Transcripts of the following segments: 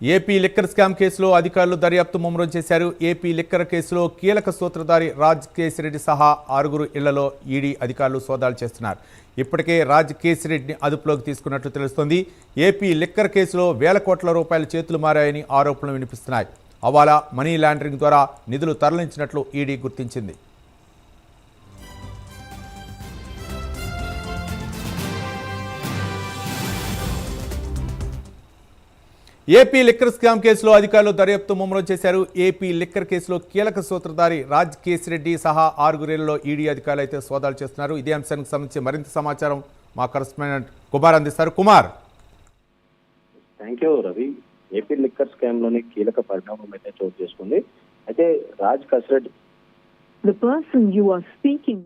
AP liquor scam కేసులో అధికారులు దర్యాప్తు ముమ్మరం చేశారు. ఏపీ లిక్కర్ కేసులో కీలక సూత్రధారి రాజ్ కేసిరెడ్డి సహా 6 ఇళ్లలో ఈడీ అధికారులు సోదాలు చేస్తున్నారు. ఇప్పటికే రాజ్ కేసిరెడ్డిని అదుపులోకి తీసుకున్నట్లు తెలుస్తోంది. ఏపీ లిక్కర్ కేసులో వేల కోట్ల రూపాయల చేతులు మారాయని ఆరోపణలు వినిపిస్తున్నాయి. హవాలా, మనీ లాండరింగ్ ద్వారా నిధులు తరలించినట్లు ఈడీ గుర్తించింది. ఏపీ లిక్కర్ స్కామ్ కేసులో అధికారులు దర్యాప్తు ముమ్మరం చేశారు. ఏపీ లిక్కర్ కేసులో కీలక సూత్రధారి రాజ్ కేసిరెడ్డి సహా 6 ఇళ్లలో ఈడీ అధికారులు అయితే సోదాలు చేస్తున్నారు. ఇదే అంశానికి సంబంధించి మరింత సమాచారం మా కరెస్పాండెంట్ కుమార్ అందిస్తారు. Kumar. Thank you Ravi. AP liquor scam లోని కీలక పరిణామం అయితే చోటు చేసుకుంది. అయితే Raj Kesireddy The person you are speaking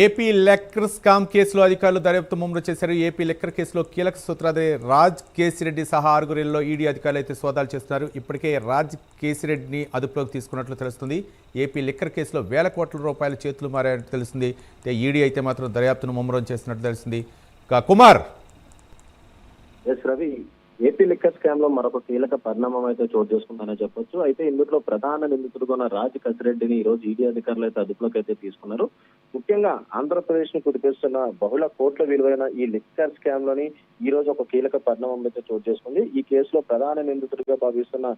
AP liquor scam కేసులో అధికారులు దర్యాప్తు ముమ్మరం చేశారు. ఏపీ లిక్కర్ కేసులో కీలక సూత్రధారి రాజ్ కేసిరెడ్డి సహా 6 ఇళ్లలో ఈడీ అధికారులు అయితే సోదాలు చేస్తున్నారు. ఇప్పటికే రాజ్ కేసిరెడ్డిని అదుపులోకి తీసుకున్నట్లు తెలుస్తుంది. ఏపీ లిక్కర్ కేసులో వేల కోట్ల రూపాయల చేతులు మారాయని తెలుస్తుంది. ఈడీ అయితే మాత్రం దర్యాప్తును ముమ్మరం చేస్తున్నట్లు తెలిసింది. Kumar. S Ravi, AP liquor scam లో మరొక కీలక పరిణామం అయితే చోటు చేసుకుందని చెప్పొచ్చు. అయితే ఇందులో ప్రధాన నిందితుడుగా ఉన్న రాజ్ కేసిరెడ్డిని ఈ రోజు ఈడీ అధికారులు అయితే అదుపులోకి అయితే తీసుకున్నారు. ముఖ్యంగా ఆంధ్రప్రదేశ్ ను కుదిపిస్తున్న బహుళ కోట్ల విలువైన ఈ లిక్కర్ స్కామ్ లోని ఈ రోజు ఒక కీలక పరిణామం అయితే చోటు చేసుకుంది. ఈ కేసులో ప్రధాన నిందితుడిగా భావిస్తున్న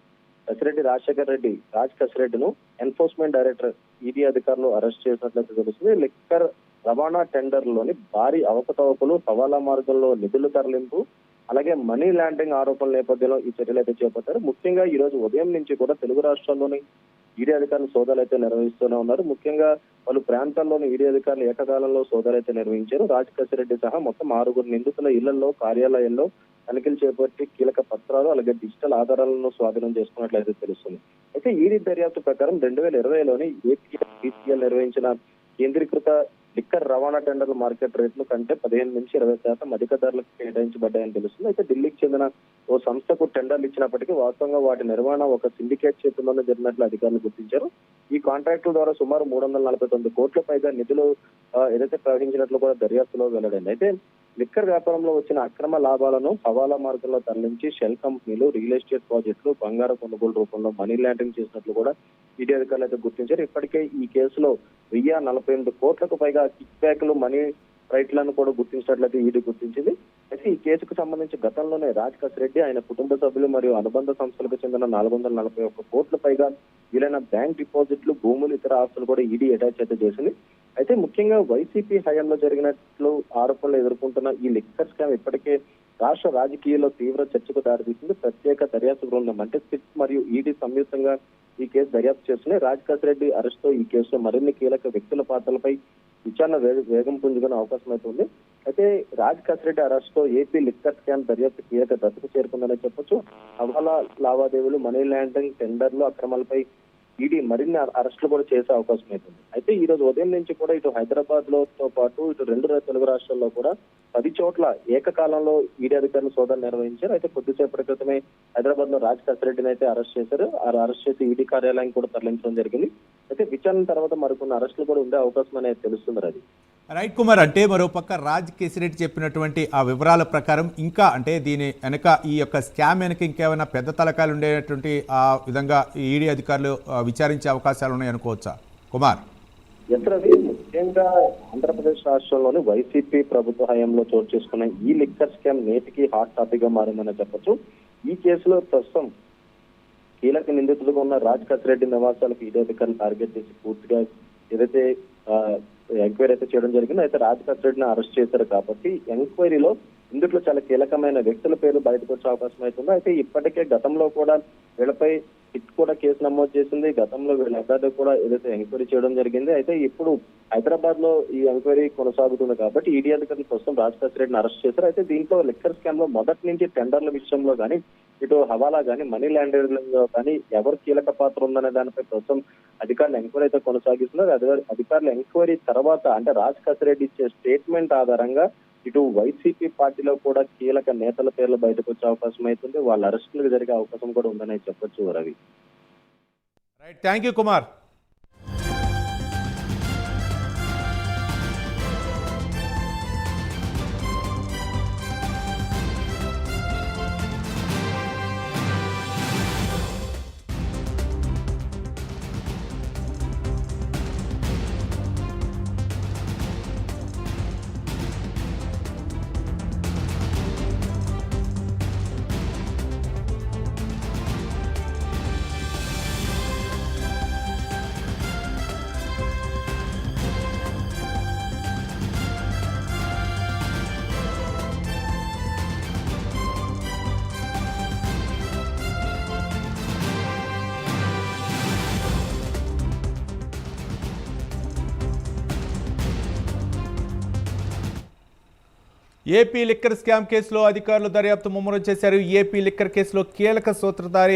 కేసిరెడ్డి రాజశేఖర్ రెడ్డి రాజ్ కేసిరెడ్డిను ఎన్ఫోర్స్మెంట్ డైరెక్టర్ ఈడీ అధికారులు అరెస్ట్ చేసినట్లయితే తెలుస్తుంది. లిక్కర్ రవాణా టెండర్లోని భారీ అవకతవకలు, హవాలా మార్గంలో నిధుల తరలింపు, అలాగే మనీ లాండరింగ్ ఆరోపణల నేపథ్యంలో ఈ చర్యలు అయితే చేపట్టారు. ముఖ్యంగా ఈ రోజు ఉదయం నుంచి కూడా తెలుగు రాష్ట్రాల్లోని ఈడీ అధికారులు సోదాలు అయితే నిర్వహిస్తూనే ఉన్నారు. ముఖ్యంగా పలు ప్రాంతాల్లోని ఈడీ అధికారులు ఏకకాలంలో సోదాలు అయితే నిర్వహించారు. రాజ్ కేసిరెడ్డి సహా మొత్తం 6 నిందితుల ఇళ్లలో, కార్యాలయాల్లో తనిఖీలు చేపట్టి కీలక పత్రాలు అలాగే డిజిటల్ ఆధారాలను స్వాధీనం చేసుకున్నట్లయితే తెలుస్తుంది. అయితే ఈడీ దర్యాప్తు ప్రకారం 2020లోని ఏపీఎల్ నిర్వహించిన కేంద్రీకృత లిక్కర్ రవాణా టెండర్ల మార్కెట్ రేట్లు కంటే 15 నుంచి 20% అధిక ధరలకు కేటాయించబడ్డాయని తెలుస్తుంది. అయితే ఢిల్లీకి చెందిన ఓ సంస్థకు టెండర్లు ఇచ్చినప్పటికీ వాస్తవంగా వాటి నిర్వహణ ఒక సిండికేట్ చేతుల్లోనే జరిగినట్లు అధికారులు గుర్తించారు. ఈ కాంట్రాక్టుల ద్వారా సుమారు 349 కోట్ల పైగా నిధులు ఏదైతే ప్రవహించినట్లు కూడా దర్యాప్తులో వెల్లడైంది. అయితే లిక్కర్ వ్యాపారంలో వచ్చిన అక్రమ లాభాలను హవాలా మార్గంలో తరలించి షెల్ కంపెనీలు, రియల్ ఎస్టేట్ ప్రాజెక్టులు, బంగారు కొనుగోలు రూపంలో మనీ లాండరింగ్ చేసినట్లు కూడా ఈడీ అధికారులు అయితే గుర్తించారు. ఇప్పటికే ఈ కేసులో 1048 కోట్లకు పైగా కిక్ బ్యాక్లు, మనీ రైట్లను కూడా గుర్తించినట్లయితే ఈడీ గుర్తించింది. అయితే ఈ కేసుకు సంబంధించి గతంలోనే రాజ్ కేసిరెడ్డి, ఆయన కుటుంబ సభ్యులు మరియు అనుబంధ సంస్థలకు చెందిన 441 కోట్ల పైగా వీలైన బ్యాంక్ డిపాజిట్లు, భూములు, ఇతర ఆస్తులు కూడా ఈడీ అటాచ్ అయితే చేసింది. అయితే ముఖ్యంగా వైసీపీ హయాంలో జరిగినట్లు ఆరోపణలు ఎదుర్కొంటున్న ఈ లిక్కర్ స్కామ్ ఇప్పటికే రాష్ట్ర రాజకీయాల్లో తీవ్ర చర్చకు దారితీసింది. ప్రత్యేక దర్యాప్తు బృందం అంటే సిట్ మరియు ఈడీ సంయుక్తంగా ఈ కేసు దర్యాప్తు చేస్తున్నాయి. రాజ్ కేసిరెడ్డి అరెస్ట్ తో ఈ కేసులో మరిన్ని కీలక వ్యక్తుల పాత్రలపై విచారణ వేగం పుంజుకునే అవకాశం అయితే ఉంది. అయితే రాజ్ కేసిరెడ్డి అరెస్ట్ తో ఏపీ లిక్కర్ స్కామ్ దర్యాప్తు కీలక దశకు చేరుకుందని చెప్పొచ్చు. హవాలా లావాదేవీలు, మనీ లాండరింగ్, టెండర్లు అక్రమాలపై ఈడీ మరిన్ని అరెస్టులు కూడా చేసే అవకాశం అవుతుంది. అయితే ఈ రోజు ఉదయం నుంచి కూడా ఇటు హైదరాబాద్ లోతో పాటు ఇటు 2 తెలుగు రాష్ట్రాల్లో కూడా 10 చోట్ల ఏకకాలంలో ఈడీ అధికారులు సోదాలు నిర్వహించారు. అయితే కొద్దిసేపటి క్రితమే హైదరాబాద్ లో రాజ్ కేసిరెడ్డిని అయితే అరెస్ట్ చేశారు. అరెస్ట్ చేసి ఈడీ కార్యాలయం కూడా తరలించడం జరిగింది. అయితే విచారణ తర్వాత మరికొన్ని అరెస్టులు కూడా ఉండే అవకాశం అనేది తెలుస్తుంది. అది రైట్ కుమార్. అంటే మరోపక్క రాజ్ కేసిరెడ్డి చెప్పినటువంటి ఆ వివరాల ప్రకారం ఇంకా అంటే దీని వెనక ఈ యొక్క స్కామ్ వెనక ఇంకేమైనా పెద్ద తలకాయలు ఉండేటువంటి ఆ విధంగా ఈడీ అధికారులు విచారించే అవకాశాలు ఉన్నాయనుకోవచ్చా కుమార్? ముఖ్యంగా ఆంధ్రప్రదేశ్ రాష్ట్రంలోని వైసీపీ ప్రభుత్వ హయాంలో చోటు చేసుకున్న ఈ లిక్కర్ స్కామ్ నేటికి హాట్ టాపిక్ గా మారిందని చెప్పొచ్చు. ఈ కేసులో ప్రస్తుతం కీలక నిందితులుగా ఉన్న రాజ్ కసిరెడ్డి నివాసాలకు ఈడీ అధికారులు టార్గెట్ చేసి పూర్తిగా ఏదైతే ఎంక్వైరీ అయితే చేయడం జరిగింది. అయితే రాజ్ కసిరెడ్డిని అరెస్ట్ చేశారు కాబట్టి ఎంక్వైరీలో ఇందులో చాలా కీలకమైన వ్యక్తుల పేర్లు బయటకు వచ్చే అవకాశం అవుతుంది. అయితే ఇప్పటికే గతంలో కూడా వీళ్ళపై హిట్ కూడా కేసు నమోదు చేసింది. గతంలో వీళ్ళందరినీ కూడా ఏదైతే ఎంక్వైరీ చేయడం జరిగింది. అయితే ఇప్పుడు హైదరాబాద్ లో ఈ ఎంక్వైరీ కొనసాగుతుంది కాబట్టి ఈడీ అధికారులు ప్రస్తుతం రాజ్ కసిరెడ్డిని అరెస్ట్ చేశారు. అయితే దీంట్లో లిక్కర్ స్కామ్ లో మొదటి నుంచి టెండర్ల విషయంలో కానీ ఇటు హవాలా కానీ మనీ లాండరింగ్ లో కానీ ఎవరు కీలక పాత్ర ఉందనే దానిపై ప్రస్తుతం అధికారులు ఎంక్వైరీ అయితే కొనసాగిస్తున్నారు. అధికారులు ఎంక్వైరీ తర్వాత అంటే రాజ్ కసిరెడ్డి ఇచ్చే స్టేట్మెంట్ ఆధారంగా ఇటు వైసీపీ పార్టీలో కూడా కీలక నేతల పేర్లు బయటకు వచ్చే అవకాశం అవుతుంది. వాళ్ళ అరెస్టులు జరిగే అవకాశం కూడా ఉందని చెప్పొచ్చు Ravi. Right, thank you Kumar. AP liquor scam కేసులో అధికారులు దర్యాప్తు ముమ్మరం చేశారు. ఏపీ లిక్కర్ కేసులో కీలక సూత్రధారి